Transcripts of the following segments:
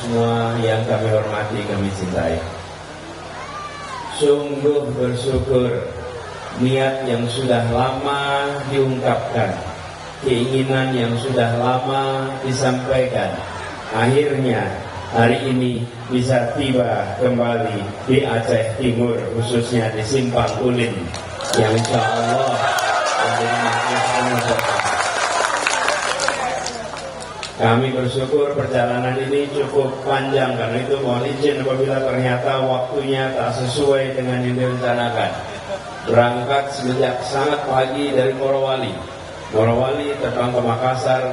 semua yang kami hormati, kami cintai. Sungguh bersyukur niat yang sudah lama diungkapkan, keinginan yang sudah lama disampaikan, akhirnya hari ini bisa tiba kembali di Aceh Timur, khususnya di Simpang Ulin, yang insya Allah menjadi makna. Kami bersyukur perjalanan ini cukup panjang, karena itu mohon izin apabila ternyata waktunya tak sesuai dengan yang direncanakan. Berangkat sejak sangat pagi dari Morowali terbang ke Makassar,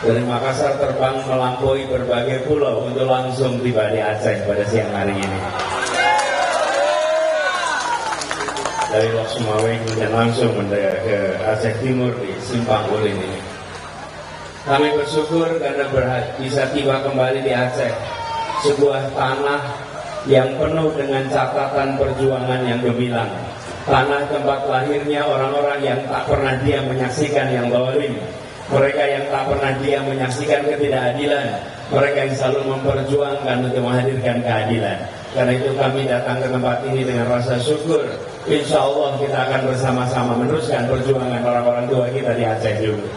dari Makassar terbang melampaui berbagai pulau untuk langsung tiba di Aceh pada siang hari ini. Dari Lok Sumawe kemudian langsung ke Aceh Timur di Simpang Ulin ini. Kami bersyukur karena bisa tiba kembali di Aceh, sebuah tanah yang penuh dengan catatan perjuangan yang gemilang. Tanah tempat lahirnya orang-orang yang tak pernah diam menyaksikan yang zalim, mereka yang tak pernah diam menyaksikan ketidakadilan, mereka yang selalu memperjuangkan untuk menghadirkan keadilan. Karena itu kami datang ke tempat ini dengan rasa syukur. Insya Allah kita akan bersama-sama meneruskan perjuangan orang-orang tua kita di Aceh juga.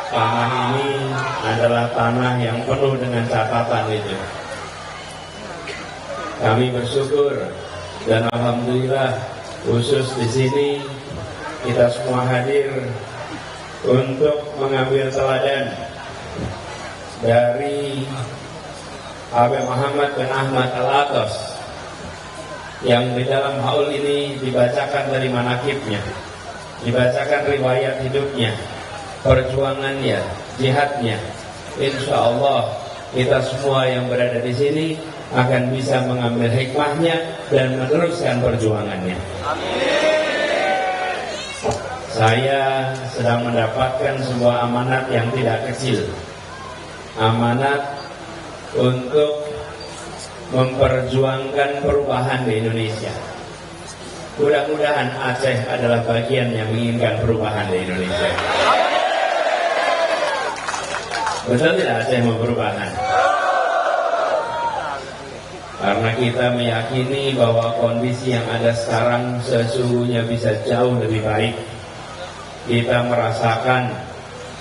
Tanah ini adalah tanah yang penuh dengan catatan itu. Kami bersyukur dan alhamdulillah khusus di sini kita semua hadir untuk mengambil teladan dari Habib Muhammad bin Ahmad Al-Atas yang di dalam haul ini dibacakan dari manakibnya, dibacakan riwayat hidupnya, perjuangannya, jihadnya. Insya Allah kita semua yang berada di sini akan bisa mengambil hikmahnya dan meneruskan perjuangannya. Saya sedang mendapatkan sebuah amanat yang tidak kecil, amanat untuk memperjuangkan perubahan di Indonesia. Mudah-mudahan Aceh adalah bagian yang menginginkan perubahan di Indonesia. Betul tidak Aceh mau perubahan? Karena kita meyakini bahwa kondisi yang ada sekarang sesungguhnya bisa jauh lebih baik. Kita merasakan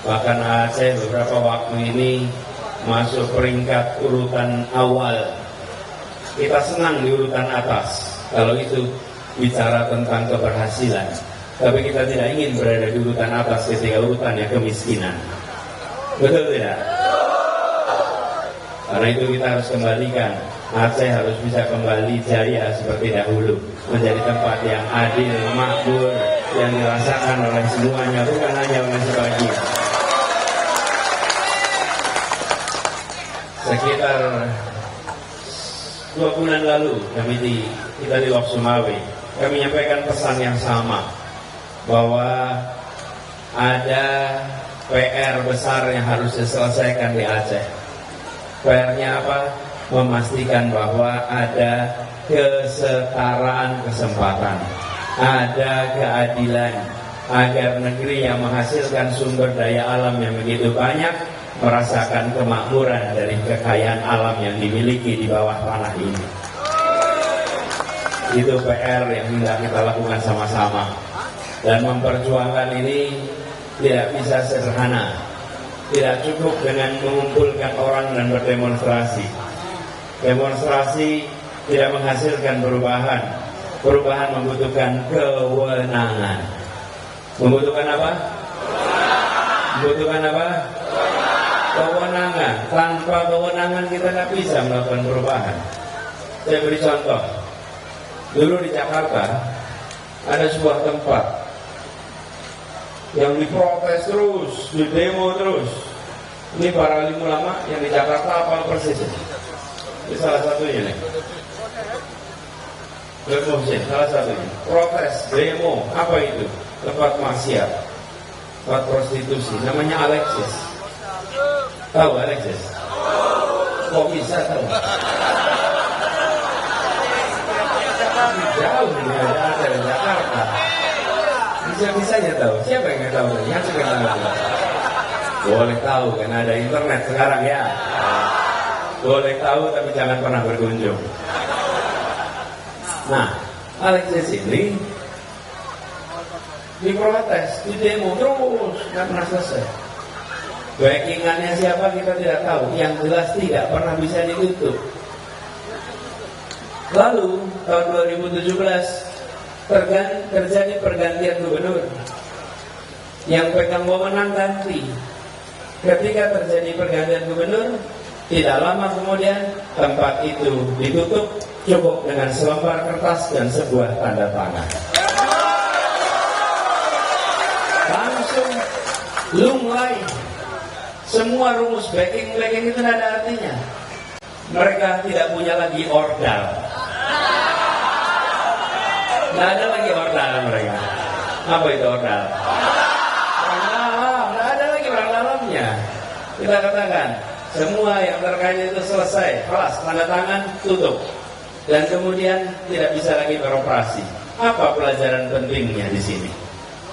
bahkan Aceh beberapa waktu ini masuk peringkat urutan awal. Kita senang di urutan atas kalau itu bicara tentang keberhasilan. Tapi kita tidak ingin berada di urutan atas ketika urutannya kemiskinan. Betul tidak? Karena itu kita harus kembalikan, Aceh harus bisa kembali jaya seperti dahulu, menjadi tempat yang adil, makmur, yang dirasakan oleh semuanya, bukan hanya oleh sebagian. Sekitar 2 bulan lalu kita di Lok Sumawe, kami menyampaikan pesan yang sama, bahwa ada PR besar yang harus diselesaikan di Aceh. PR-nya apa? Memastikan bahwa ada kesetaraan kesempatan, ada keadilan, agar negeri yang menghasilkan sumber daya alam yang begitu banyak merasakan kemakmuran dari kekayaan alam yang dimiliki di bawah tanah ini. Itu PR yang hendak kita lakukan sama-sama. Dan memperjuangkan ini tidak bisa sederhana. Tidak cukup dengan mengumpulkan orang dan berdemonstrasi. Demonstrasi tidak menghasilkan perubahan. Perubahan membutuhkan kewenangan. Membutuhkan apa? Membutuhkan apa? Kewenangan. Tanpa kewenangan kita tidak bisa melakukan perubahan. Saya beri contoh. Dulu di Jakarta ada sebuah tempat yang diprotes terus, di demo terus. Ini para alim ulama yang di Jakarta hafal persis. Ini salah satunya nih. Salah satunya. Protes, demo, apa itu? Tempat maksiat, tempat prostitusi. Namanya Alexis. Tahu Alexis? Kok bisa tahu? Jauh dari Jakarta. Bisa-bisanya tahu. Siapa yang nggak tahu? Yang suka tahu. Boleh tahu karena ada internet sekarang ya. Boleh tahu tapi jangan pernah berkunjung. Nah, Alexis ini diprotes, di demo terus, nggak pernah selesai. Backingannya siapa kita tidak tahu, yang jelas tidak pernah bisa ditutup. Lalu tahun 2017 terjadi pergantian gubernur, yang pegang wewenang ganti. Ketika terjadi pergantian gubernur, tidak lama kemudian tempat itu ditutup cukup dengan selembar kertas dan sebuah tanda tangan. Langsung lunglai. Semua rumus backing itu tidak ada artinya. Mereka tidak punya lagi ordal. Tidak ada lagi ordal mereka. Apa itu ordal? Orang dalam, tidak ada lagi orang dalamnya. Kita katakan semua yang terkait itu selesai, kelas tanda tangan tutup, dan kemudian tidak bisa lagi beroperasi. Apa pelajaran pentingnya di sini?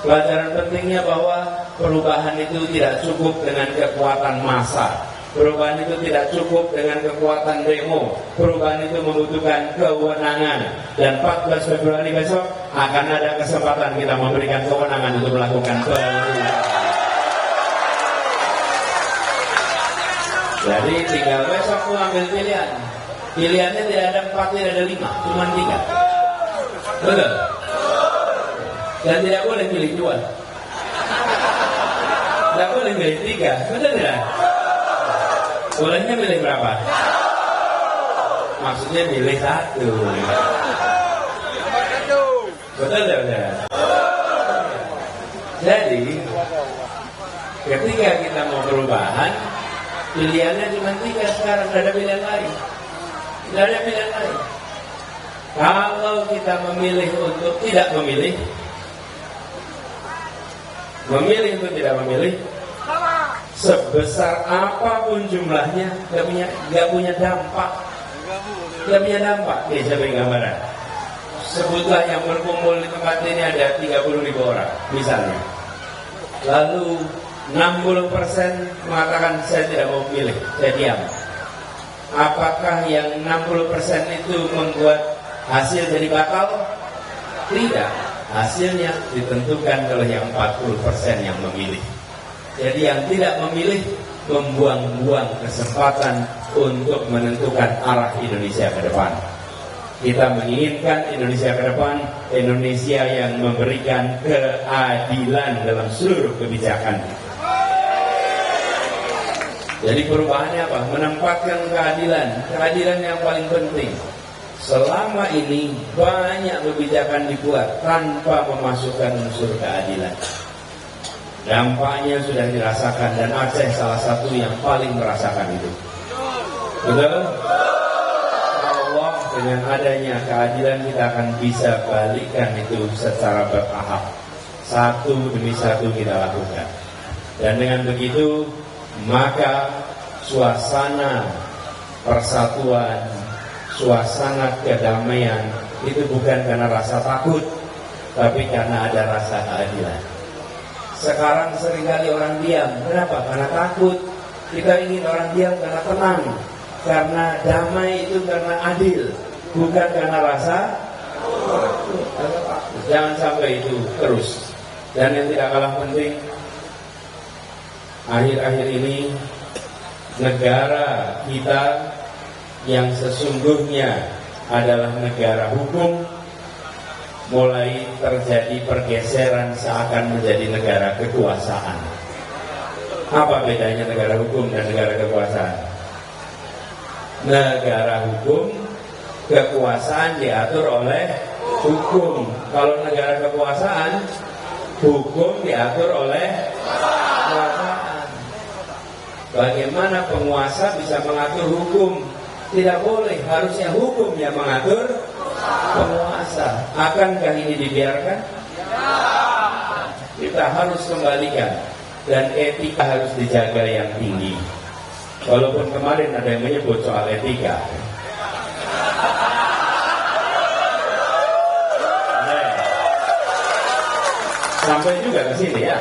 Pelajaran pentingnya bahwa perubahan itu tidak cukup dengan kekuatan massa. Perubahan itu tidak cukup dengan kekuatan demo. Perubahan itu membutuhkan kewenangan. Dan 14 Februari besok akan ada kesempatan kita memberikan kewenangan untuk melakukan perubahan. Jadi tinggal besok mengambil pilihan. Pilihannya tidak ada 4, tidak ada 5, cuma 3. Betul? Dan tidak boleh pilih 2. Tidak boleh pilih 3. Betul tidak? Bolehnya pilih berapa? Maksudnya pilih 1. Betul tidak? Jadi ketika kita mau perubahan, pilihannya cuma 3 sekarang, tidak ada pilihan lain. Tidak ada pilihan lain. Kalau kita memilih untuk tidak memilih untuk tidak memilih, sebesar apapun jumlahnya, nggak punya dampak. Nih, saya beri gambaran. Sebutlah yang berkumpul di tempat ini ada 30.000 orang, misalnya. Lalu 60% mengatakan saya tidak mau pilih, saya diam. Apakah yang 60% itu membuat hasil jadi batal? Tidak. Hasilnya ditentukan oleh yang 40% yang memilih. Jadi yang tidak memilih membuang-buang kesempatan untuk menentukan arah Indonesia ke depan. Kita menginginkan Indonesia ke depan, Indonesia yang memberikan keadilan dalam seluruh kebijakan. Jadi perubahannya apa? Menempatkan keadilan yang paling penting. Selama ini banyak kebijakan dibuat tanpa memasukkan unsur keadilan. Dampaknya sudah dirasakan dan Aceh salah satu yang paling merasakan itu. Betul? Allah dengan adanya keadilan kita akan bisa balikkan itu secara bertahap. Satu demi satu kita lakukan. Dan dengan begitu maka suasana persatuan, suasana kedamaian itu bukan karena rasa takut, tapi karena ada rasa keadilan. Sekarang seringkali orang diam. Kenapa? Karena takut. Kita ingin orang diam karena tenang, karena damai itu karena adil, bukan karena rasa takut. Jangan sampai itu terus. Dan yang tidak kalah penting, akhir-akhir ini negara kita yang sesungguhnya adalah negara hukum mulai terjadi pergeseran seakan menjadi negara kekuasaan. Apa bedanya negara hukum dan negara kekuasaan? Negara hukum, kekuasaan diatur oleh hukum. Kalau negara kekuasaan, hukum diatur oleh kekuasaan. Bagaimana penguasa bisa mengatur hukum? Tidak boleh, harusnya hukum yang mengatur penguasa. Akankah ini dibiarkan? Kita harus kembalikan. Dan etika harus dijaga yang tinggi. Walaupun kemarin ada yang menyebut soal etika. Sampai juga ke sini ya.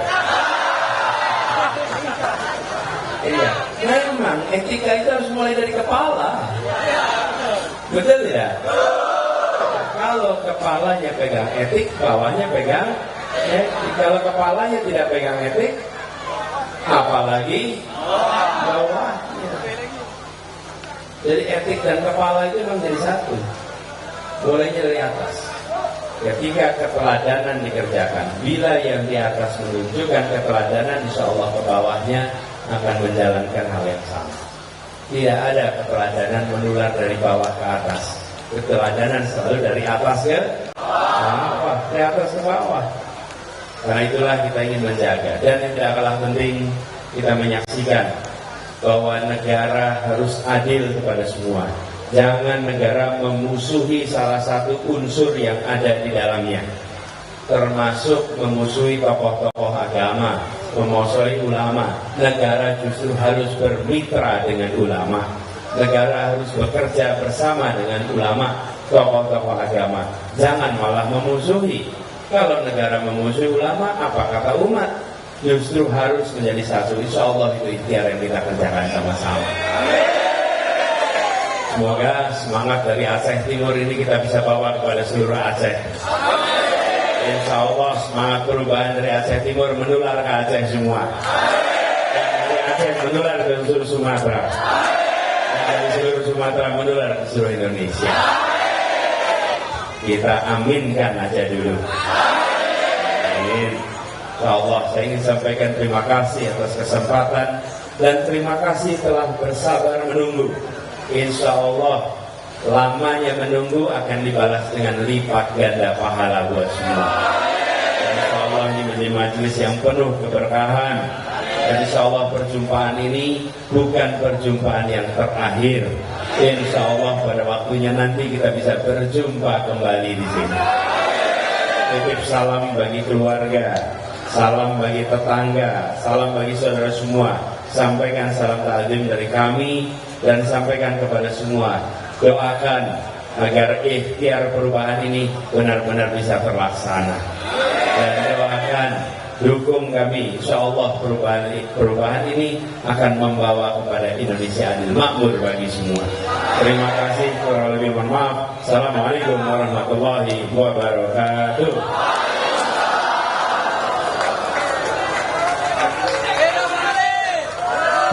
Iya, memang etika itu harus mulai dari kepala. Betul tidak? Kalau kepalanya pegang etik, bawahnya pegang etik. Kalau kepalanya tidak pegang etik, apalagi bawahnya. Jadi etik dan kepala itu memang jadi satu. Mulainya dari atas. Ketika keteladanan dikerjakan, bila yang di atas menunjukkan keteladanan, insya Allah ke bawahnya akan menjalankan hal yang sama. Tidak ada keteladanan menular dari bawah ke atas. Keteladanan selalu dari atas ke bawah, dari atas ke bawah. Karena itulah kita ingin menjaga. Dan yang tidak kalah penting, kita menyaksikan bahwa negara harus adil kepada semua. Jangan negara memusuhi salah satu unsur yang ada di dalamnya, termasuk memusuhi tokoh-tokoh agama, memusuhi ulama. Negara justru harus bermitra dengan ulama. Negara harus bekerja bersama dengan ulama, tokoh-tokoh agama. Jangan malah memusuhi. Kalau negara memusuhi ulama, apa kata umat? Justru harus menjadi satu. Insya Allah itu ikhtiar yang kita kerjakan sama-sama. Semoga semangat dari Aceh Timur ini kita bisa bawa kepada seluruh Aceh. Insya Allah semangat perubahan dari Aceh Timur menular ke Aceh semua. Dan dari Aceh menular ke seluruh Sumatera. Dan dari seluruh Sumatera menular ke seluruh Indonesia. Kita aminkan aja dulu. Amin. Insya Allah saya ingin sampaikan terima kasih atas kesempatan. Dan terima kasih telah bersabar menunggu. Insya Allah lamanya menunggu akan dibalas dengan lipat ganda pahala buat semua. Dan insya Allah ini menjadi majelis yang penuh keberkahan. Dan insya Allah perjumpaan ini bukan perjumpaan yang terakhir. Insya Allah pada waktunya nanti kita bisa berjumpa kembali di sini. Titip salam bagi keluarga, salam bagi tetangga, salam bagi saudara semua. Sampaikan salam ta'zim dari kami dan sampaikan kepada semua. Doakan agar ikhtiar perubahan ini benar-benar bisa terlaksana. Dan doakan, dukung kami. Insya Allah perubahan ini akan membawa kepada Indonesia adil makmur bagi semua. Terima kasih. Kurang lebih mohon maaf. Assalamualaikum warahmatullahi wabarakatuh.